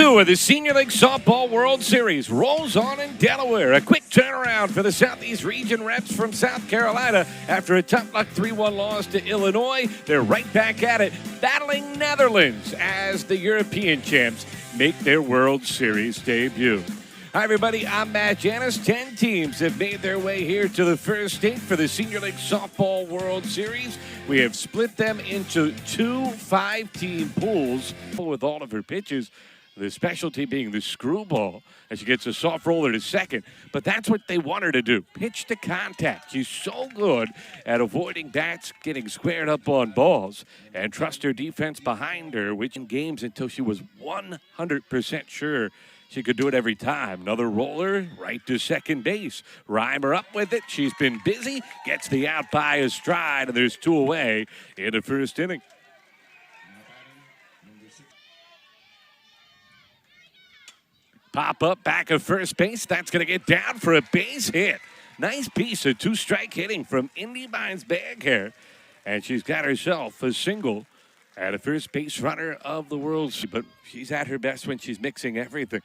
2 of the Senior League Softball World Series rolls on in Delaware. A quick turnaround for the Southeast Region reps from South Carolina. After a tough luck 3-1 loss to Illinois, they're right back at it, battling Netherlands as the European champs make their World Series debut. Hi, everybody. I'm Matt Janis. 10 teams have made their way here to the first state for the Senior League Softball World Series. We have split them into 2 5-team pools with all of her pitches. The specialty being the screwball as she gets a soft roller to second. But that's what they want her to do, pitch to contact. She's so good at avoiding bats, getting squared up on balls, and trust her defense behind her, which in games until she was 100% sure she could do it every time. Another roller right to second base. Reimer up with it. She's been busy. Gets the out by a stride, and there's 2 away in the first inning. Pop up back of first base. That's going to get down for a base hit. Nice piece of 2-strike hitting from Indy Bynes bag here. And she's got herself a single at a first base runner of the World Series. But she's at her best when she's mixing everything.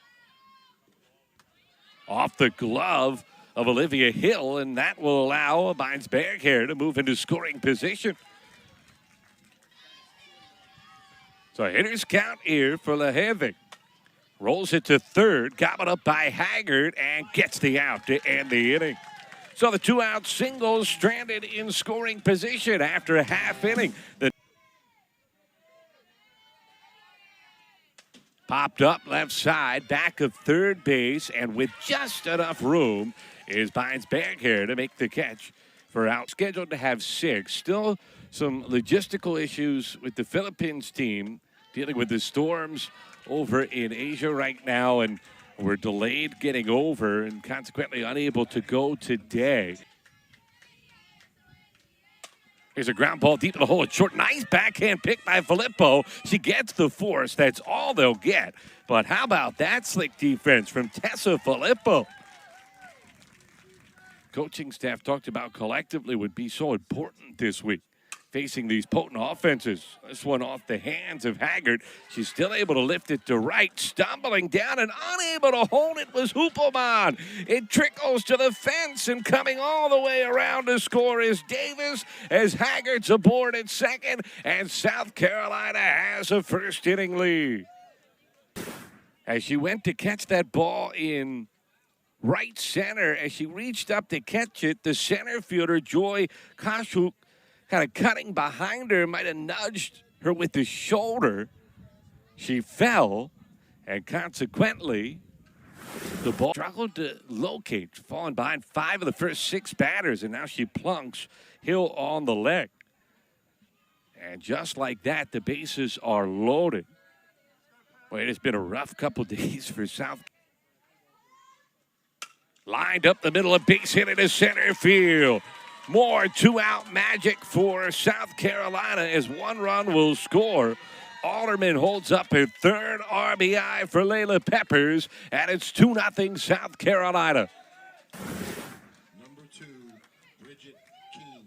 Off the glove of Olivia Hill, and that will allow Bynes bag here to move into scoring position. So hitter's count here for LaHevic. Rolls it to third, gobbled up by Haggard, and gets the out to end the inning. So the 2-out singles stranded in scoring position after a half inning. The popped up left side, back of third base, and with just enough room is Bynes bag here to make the catch for out. Scheduled to have 6. Still some logistical issues with the Philippines team dealing with the storms over in Asia right now, and we're delayed getting over and consequently unable to go today. Here's a ground ball deep in the hole. It's short. Nice backhand pick by Filippo. She gets the force. That's all they'll get. But how about that slick defense from Tessa Filippo? Coaching staff talked about collectively would be so important this week, facing these potent offenses. This one off the hands of Haggard. She's still able to lift it to right. Stumbling down and unable to hold it was Hoopelman. It trickles to the fence, and coming all the way around to score is Davis as Haggard's aboard at second, and South Carolina has a first inning lead. As she went to catch that ball in right center, as she reached up to catch it, the center fielder, Joy Kashuk, kind of cutting behind her, might have nudged her with the shoulder. She fell, and consequently, the ball struggled to locate, falling behind 5 of the first 6 batters, and now she plunks Hill on the leg. And just like that, the bases are loaded. Boy, it has been a rough couple days for South. Lined up the middle, a base hit into center field. More 2-out magic for South Carolina as 1 run will score. Alderman holds up a 3rd RBI for Layla Peppers, and it's 2-0 South Carolina. Number 2, Bridget Keene.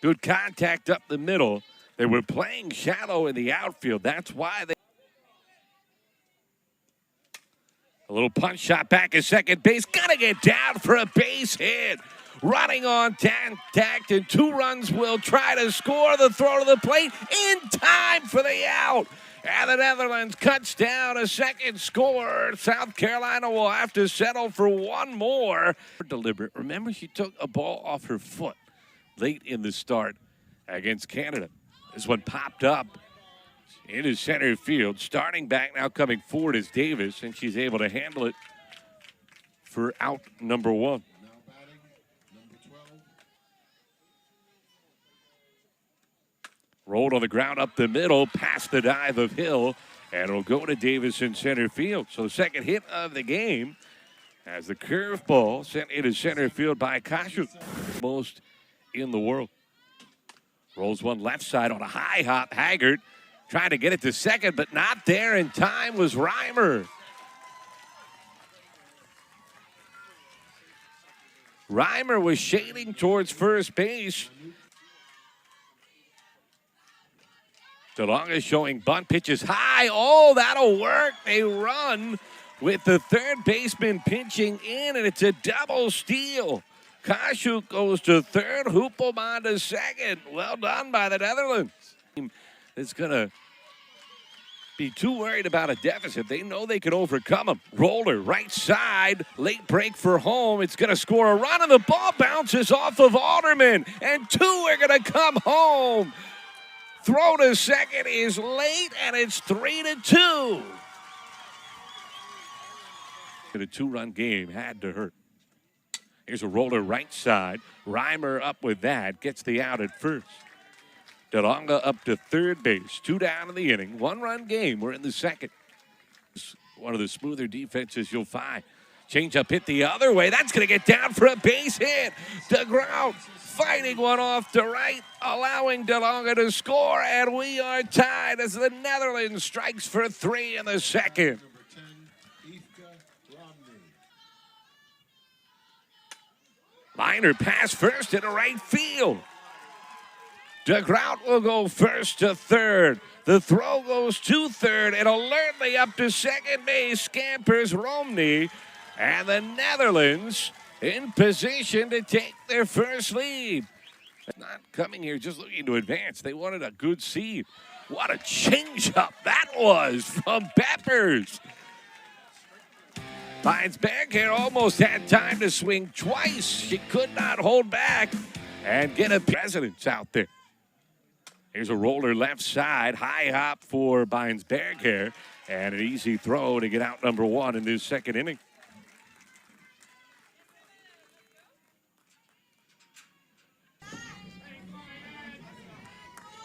Good contact up the middle. They were playing shallow in the outfield. That's why they. A little punch shot back at second base. Gotta get down for a base hit. Running on contact, and 2 runs will try to score. The throw to the plate in time for the out. And the Netherlands cuts down a second score. South Carolina will have to settle for 1 more. Deliberate. Remember, she took a ball off her foot late in the start against Canada. This one popped up into center field. Starting back now, coming forward is Davis, and she's able to handle it for out number 1. Now batting, number 12. Rolled on the ground up the middle, past the dive of Hill, and it'll go to Davis in center field. So the second hit of the game as the curveball sent into center field by Kashu. Most in the world. Rolls one left side on a high hop. Haggard trying to get it to second, but not there in time was Reimer. Reimer was shading towards first base. DeLonga showing bunt pitches high. Oh, that'll work. They run with the third baseman pinching in, and it's a double steal. Kashuk goes to third, Hoopelman to second. Well done by the Netherlands. It's going to be too worried about a deficit. They know they can overcome them. Roller, right side, late break for home. It's going to score a run, and the ball bounces off of Alderman, and two are going to come home. Throw to second is late, and it's 3-2. A two-run game had to hurt. Here's a roller right side. Reimer up with that. Gets the out at first. DeLonga up to third base. 2 down in the inning. 1-run game. We're in the second. One of the smoother defenses you'll find. Change up hit the other way. That's going to get down for a base hit. DeGrout fighting one off to right, allowing DeLonga to score, and we are tied as the Netherlands strikes for 3 in the second. Liner pass first into right field. DeGrout will go first to third. The throw goes to third, and alertly up to second base scampers Romney. And the Netherlands in position to take their first lead. Not coming here just looking to advance. They wanted a good seed. What a changeup that was from Peppers. Beinsberg here almost had time to swing twice. She could not hold back and get a presence out there. Here's a roller left side, high hop for Beinsberg here, and an easy throw to get out number 1 in this second inning.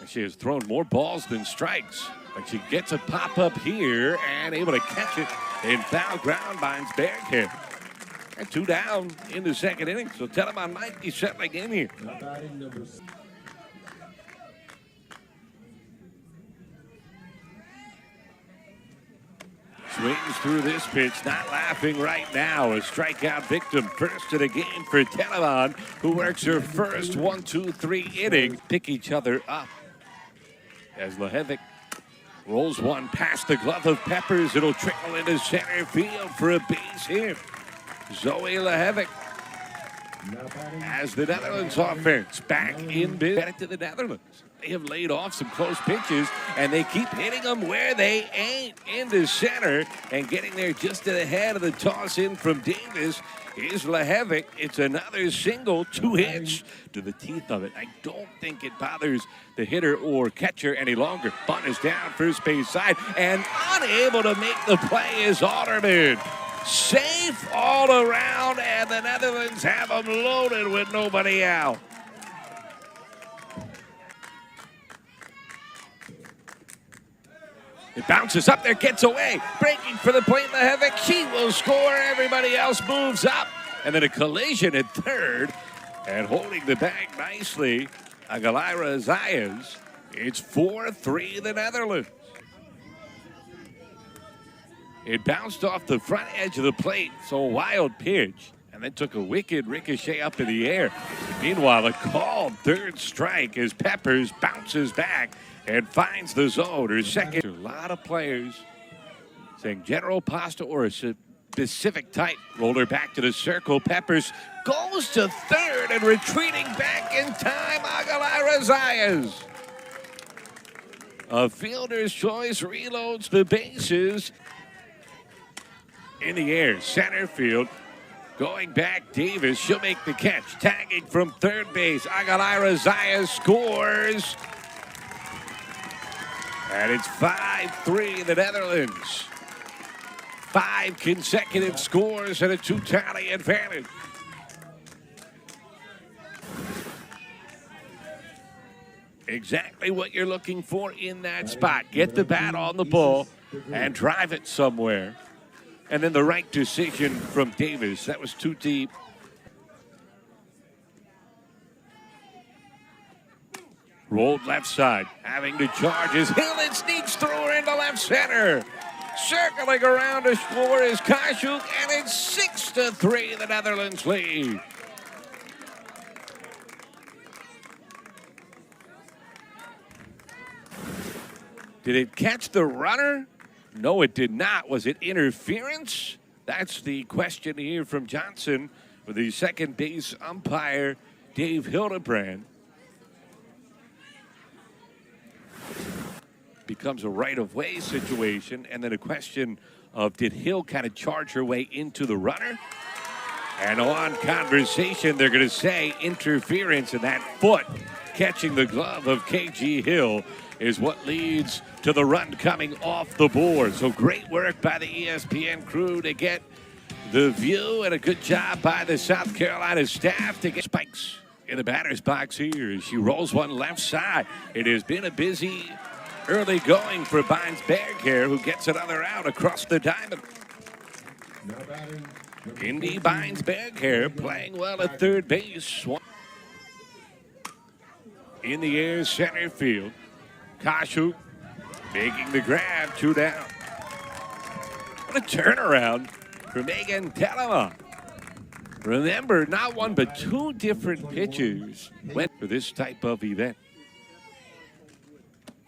She has thrown more balls than strikes, but she gets a pop-up here and able to catch it in foul ground. Beinsberg here. And 2 down in the second inning, so Telemann might be settling in here. Swings through this pitch, not laughing right now. A strikeout victim, first of the game for Telemann, who works her first 1-2-3 inning. Pick each other up. As Lehevic rolls one past the glove of Peppers, it'll trickle into center field for a base hit. Zoe Lehevic as the Netherlands offense back in bid. Back to the Netherlands. They have laid off some close pitches, and they keep hitting them where they ain't, into center, and getting there just to the head of the toss in from Davis is Lehevic. It's another single, 2 hits to the teeth of it. I don't think it bothers the hitter or catcher any longer. Bunt is down first base side, and unable to make the play is Alderman. Safe all around, and the Netherlands have them loaded with nobody out. It bounces up there, gets away. Breaking for the plate, Lehevic. She will score. Everybody else moves up. And then a collision at third. And holding the bag nicely, Aguilera Zayas. It's 4-3 the Netherlands. It bounced off the front edge of the plate, so a wild pitch. And then took a wicked ricochet up in the air. Meanwhile, a called third strike as Peppers bounces back and finds the zone. Her second. A lot of players saying general pasta or a specific type. Roller back to the circle. Peppers goes to third and retreating back in time. Aguilera Zayas. A fielder's choice reloads the bases. In the air, center field. Going back, Davis. She'll make the catch. Tagging from third base. Aguilera Zayas scores. And it's 5-3 the Netherlands. 5 consecutive scores and a 2-tally advantage. Exactly what you're looking for in that spot. Get the bat on the ball and drive it somewhere. And then the right decision from Davis. That was too deep. Rolled left side, having to charge his Hill and sneaks through her into left center. Circling around to score is Kashuk, and it's 6-3 the Netherlands lead. Did it catch the runner? No, it did not. Was it interference? That's the question here from Johnson with the second base umpire, Dave Hildebrand. Becomes a right-of-way situation, and then a question of did Hill kind of charge her way into the runner? And on conversation, they're going to say interference, and that foot catching the glove of KG Hill is what leads to the run coming off the board. So great work by the ESPN crew to get the view, and a good job by the South Carolina staff to get spikes in the batter's box here. She rolls one left side. It has been a busy early going for Bynes Berghair, who gets another out across the diamond. Indy Bynes Berghair playing well at third base. In the air, center field. Kashu making the grab, 2 down. What a turnaround for Megan Telemann. Remember, not one but 2 different pitchers went for this type of event.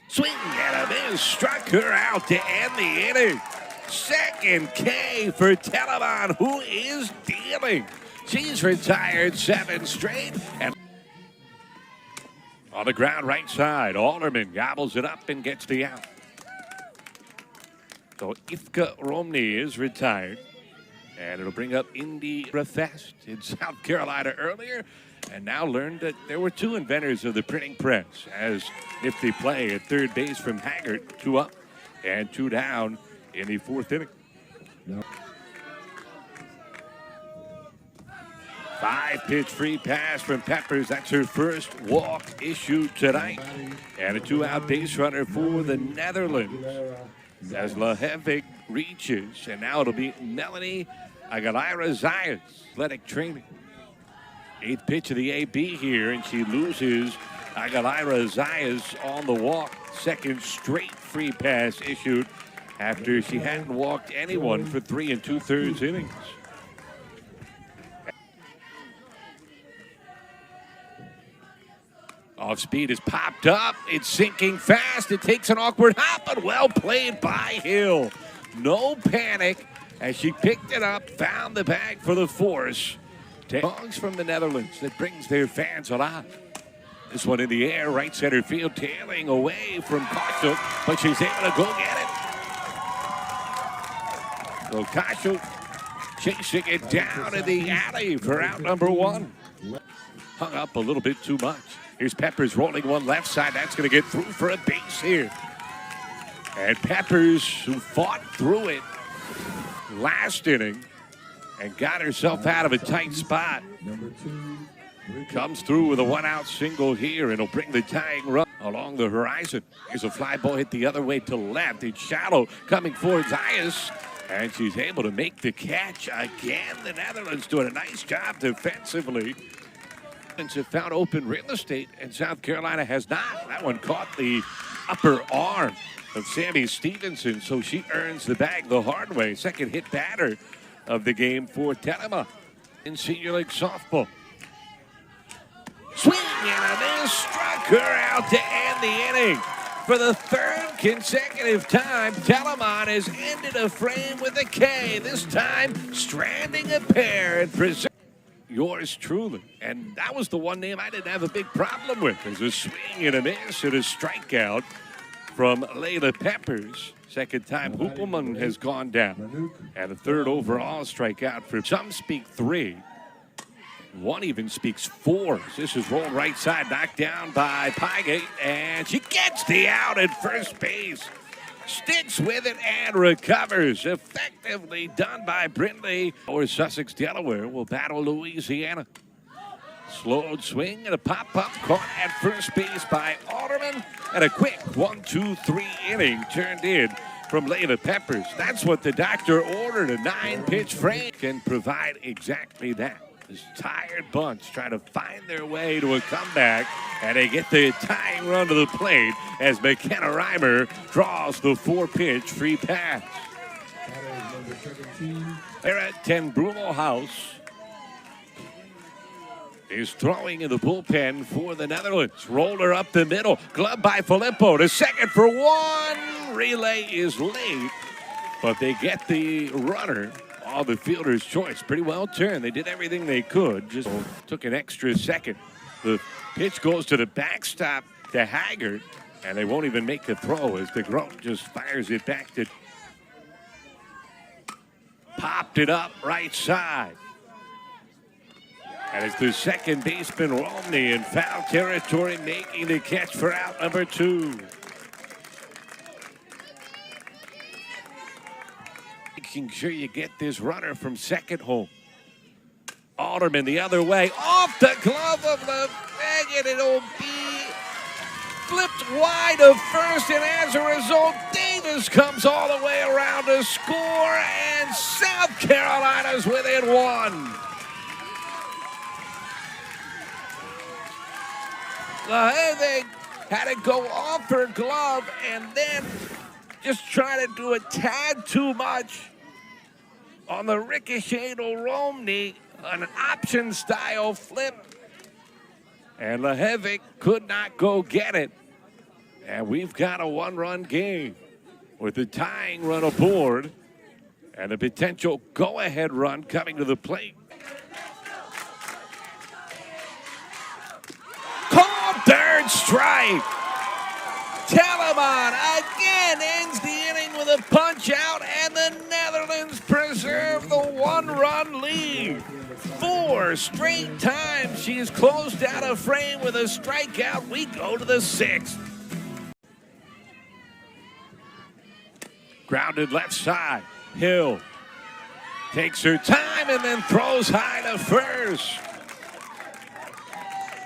Swing and a miss, struck her out to end the inning. Second K for Telemann, who is dealing. She's retired 7 straight. And on the ground right side, Alderman gobbles it up and gets the out. So Ifka Romney is retired. And it'll bring up Indy Rafest in South Carolina earlier. And now learned that there were 2 inventors of the printing press as nifty play at third base from Haggart. 2 up and 2 down in the 4th inning. No. 5-pitch free pass from Peppers. That's her first walk issued tonight. And a 2-out base runner for the Netherlands as Lahevik reaches. And now it'll be Melanie Aguilera-Zayas, athletic training. 8th pitch of the AB here, and she loses Aguilera-Zayas on the walk. Second straight free pass issued after she hadn't walked anyone for 3 2/3 innings. Off speed is popped up. It's sinking fast. It takes an awkward hop, but well played by Hill. No panic as she picked it up, found the bag for the force. Songs from the Netherlands that brings their fans alive. This one in the air, right center field, tailing away from Kashu, but she's able to go get it. So Kashu chasing it down in the alley for out number 1. Hung up a little bit too much. Here's Peppers rolling one left side. That's going to get through for a base here. And Peppers, who fought through it last inning and got herself out of a tight spot, comes through with a 1-out single here, and it'll bring the tying run along the horizon. Here's a fly ball hit the other way to left. It's shallow coming for Zayas, and she's able to make the catch again. The Netherlands doing a nice job defensively. Have found open real estate, and South Carolina has not. That one caught the upper arm of Sammy Stevenson, so she earns the bag the hard way. Second hit batter of the game for Telemann in senior league softball. Swing and a miss, struck her out to end the inning. For the 3rd consecutive time, Telemann has ended a frame with a K, this time stranding a pair and preserving yours truly. And that was the one name I didn't have a big problem with. There's a swing and a miss and a strikeout from Layla Peppers. Second time Hoopelman has gone down. And a 3rd overall strikeout for some speak 3. One even speaks 4. This is rolled right side, knocked down by Pygate, and she gets the out at first base. Sticks with it and recovers. Effectively done by Brindley. Or Sussex, Delaware will battle Louisiana. Slowed swing and a pop-up caught at first base by Alderman. And a quick 1-2-3 inning turned in from Layla Peppers. That's what the doctor ordered. A 9-pitch frame can provide exactly that. This tired bunch trying to find their way to a comeback, and they get the tying run to the plate as McKenna Reimer draws the 4-pitch free pass. They're at 10 Bruno House. is throwing in the bullpen for the Netherlands. Roller up the middle. Glove by Filippo to second for one. Relay is late, but they get the runner. All the fielder's choice. Pretty well turned. They did everything they could. Just took an extra second. The pitch goes to the backstop to Haggard, and they won't even make the throw as DeGroat just fires it back to. Popped it up right side. And it's the second baseman, Romney, in foul territory, making the catch for out number 2. Making sure you get this runner from second home. Alderman the other way, off the glove of the and it'll be flipped wide of first, and as a result, Davis comes all the way around to score, and South Carolina's within 1. They had to go off her glove and then just try to do a tad too much on the ricochet to Romney, an option-style flip. And Lehevic could not go get it. And we've got a 1-run game with the tying run aboard and a potential go-ahead run coming to the plate. Called third strike. Telemann again ends the inning with a punch out, and the Netherlands preserve the 1-run lead. 4 straight times she's closed out a frame with a strikeout. We go to the 6th. Grounded left side. Hill takes her time and then throws high to first.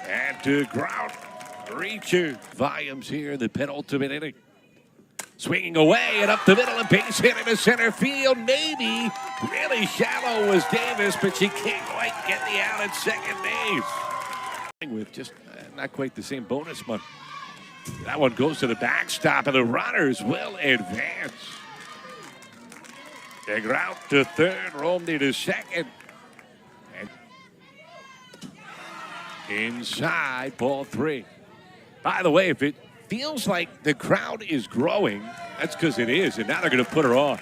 And DeGroat reaches volumes here in the penultimate inning. Swinging away and up the middle, a base hit into center field. Maybe really shallow was Davis, but she can't quite get the out at second base. With just not quite the same bonus money. That one goes to the backstop, and the runners will advance. DeGroat to third, Romney to second. And inside, ball 3. By the way, if it feels like the crowd is growing, that's because it is, and now they're going to put her on.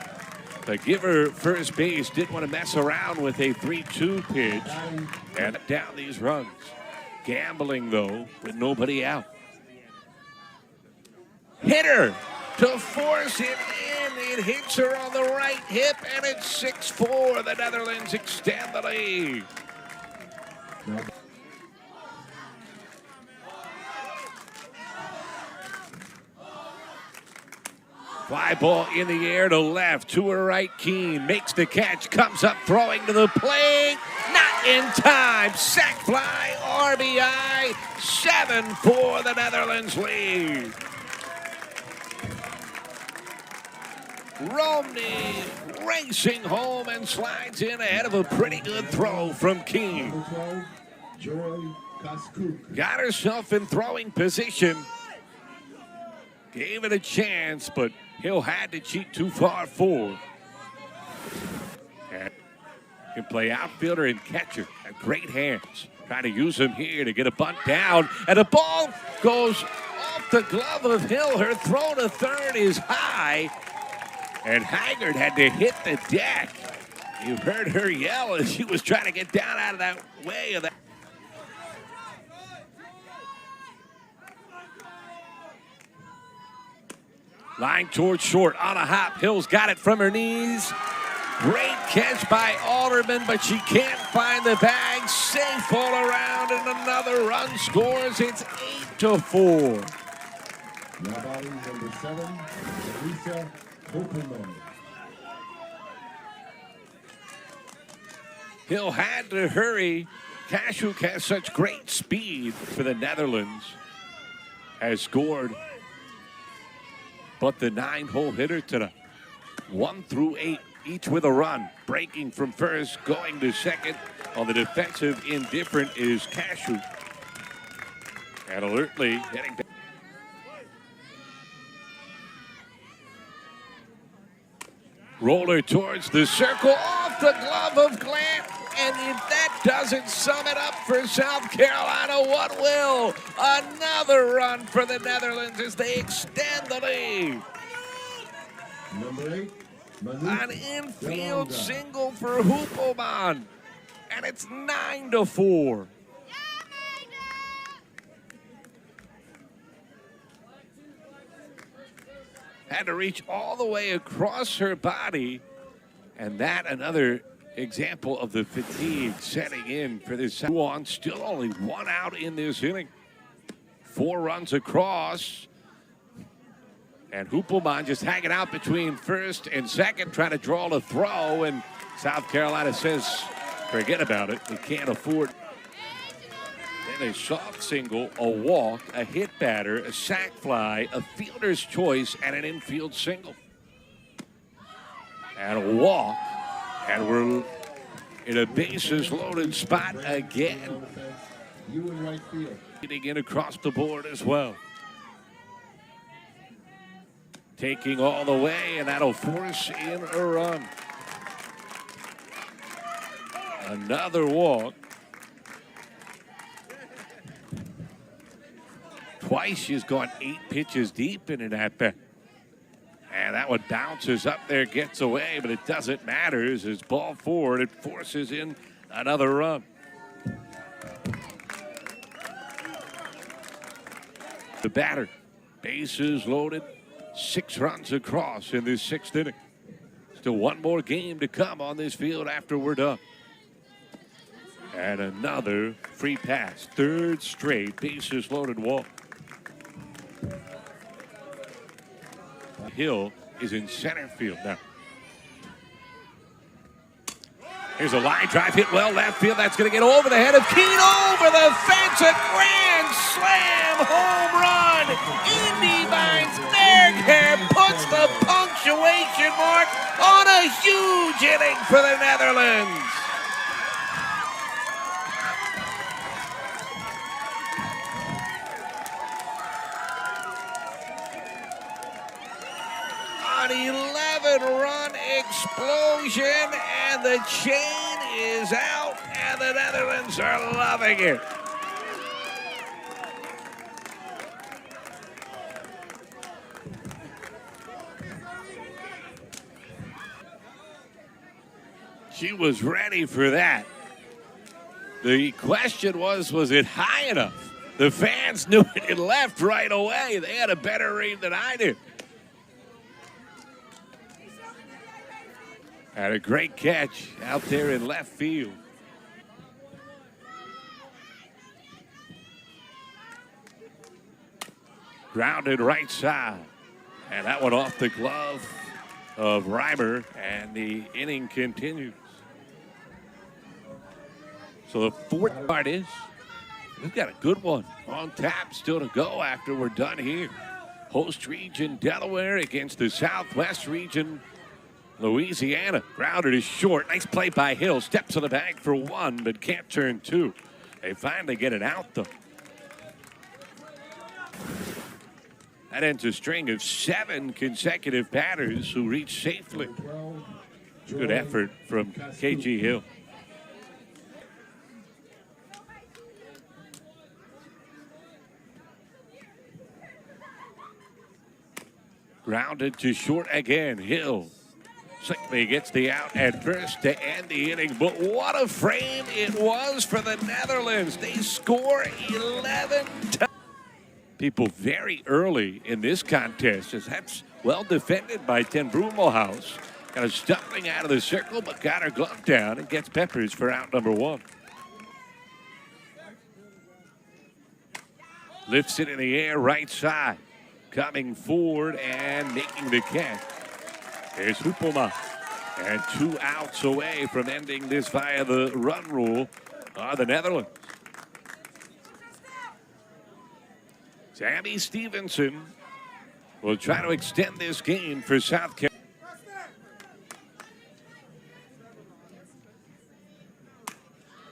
The giver first base didn't want to mess around with a 3-2 pitch and down these runs. Gambling, though, with nobody out. Hitter to force it in. It hits her on the right hip, and it's 6-4. The Netherlands extend the lead. Fly ball in the air to left, to her right. Keene makes the catch, comes up throwing to the plate. Not in time. Sac fly, RBI. 7-4, the Netherlands lead. Romney racing home and slides in ahead of a pretty good throw from Keene. Got herself in throwing position. Gave it a chance, but Hill had to cheat too far forward. And can play outfielder and catcher. Have great hands. Trying to use him here to get a bunt down. And the ball goes off the glove of Hill. Her throw to third is high. And Haggard had to hit the deck. You heard her yell as she was trying to get down out of that way of that. Line towards short on a hop. Hill's got it from her knees. Great catch by Alderman, but she can't find the bag. Safe all around, and another run scores. It's 8-4. Now batting number 7, Lisa Hopelman. Hill had to hurry. Kashuk has such great speed for the Netherlands. Has scored. But the 9-hole hitter tonight, 1 through 8, each with a run. Breaking from first, going to second. On the defensive indifferent is Kashuk. And alertly heading down. Roller towards the circle, off the glove of Glant, and that doesn't sum it up for South Carolina. What will? Another run for the Netherlands as they extend the lead. Number 8, An infield single for Hoopelman, and it's 9-4. Had to reach all the way across her body, and that another example of the fatigue setting in for this one. Still only one out in this inning. 4 runs across. And Hoopelman just hanging out between first and second, trying to draw the throw. And South Carolina says, forget about it. We can't afford. Then a soft single, a walk, a hit batter, a sac fly, a fielder's choice, and an infield single. And a walk. And we're in a bases loaded spot again. You in right field. Getting in across the board as well. Taking all the way, and that'll force in a run. Another walk. Twice she's gone 8 pitches deep in an at-bat. And that one bounces up there, gets away, but it doesn't matter. As it's ball forward, it forces in another run. The batter, bases loaded, 6 runs across in this 6th inning. Still one more game to come on this field after we're done. And another free pass, 3rd straight bases loaded walk. Hill is in center field now. Here's a line drive hit well left field. That's going to get over the head of Keene, over the fence. A grand slam home run. Indy Vines Bergher puts the punctuation mark on a huge inning for the Netherlands. An 11-run explosion, and the chain is out, and the Netherlands are loving it. She was ready for that. The question was it high enough? The fans knew it and left right away. They had a better read than I did. Had a great catch out there in left field. Grounded right side. And that one off the glove of Reimer, and the inning continues. So the 4th part is, we've got a good one on tap still to go after we're done here. Host region Delaware against the Southwest region Louisiana. Grounded is short. Nice play by Hill. Steps on the bag for 1, but can't turn 2. They finally get it out, though. That ends a string of 7 consecutive batters who reach safely. Good effort from KG Hill. Grounded to short again. Hill simply gets the out at first to end the inning. But what a frame it was for the Netherlands. They score 11 times. People very early in this contest, as that's well defended by Ten Broemelhaus. Got a stumbling out of the circle, but got her glove down and gets Peppers for out number 1. Lifts it in the air right side. Coming forward and making the catch. Here's Hoopelman. And 2 outs away from ending this via the run rule are the Netherlands. Sammy Stevenson will try to extend this game for South Carolina.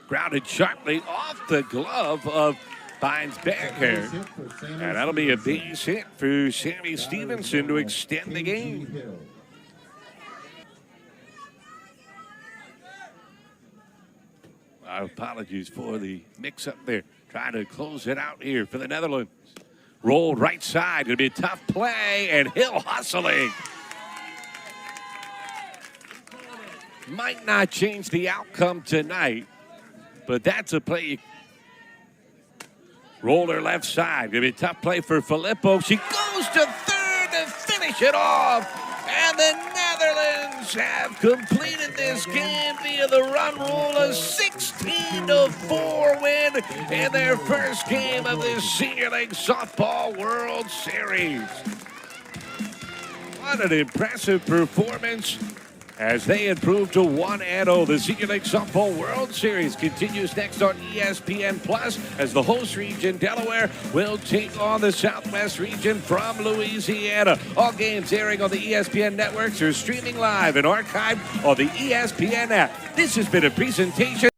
Grounded sharply off the glove of Vines Bergher. And that'll be a base hit for Sammy Stevenson to extend the game. Our apologies for the mix-up there. Trying to close it out here for the Netherlands. Rolled right side. It'll be a tough play, and Hill hustling. Might not change the outcome tonight, but that's a play. Roller left side. Gonna be a tough play for Filippo. She goes to third to finish it off. And the Netherlands have completed this game via the run rule, a 16-4 win in their first game of this Senior League Softball World Series. What an impressive performance as they improve to 1-0. The Senior League Softball World Series continues next on ESPN Plus as the host region, Delaware, will take on the Southwest region from Louisiana. All games airing on the ESPN networks are streaming live and archived on the ESPN app. This has been a presentation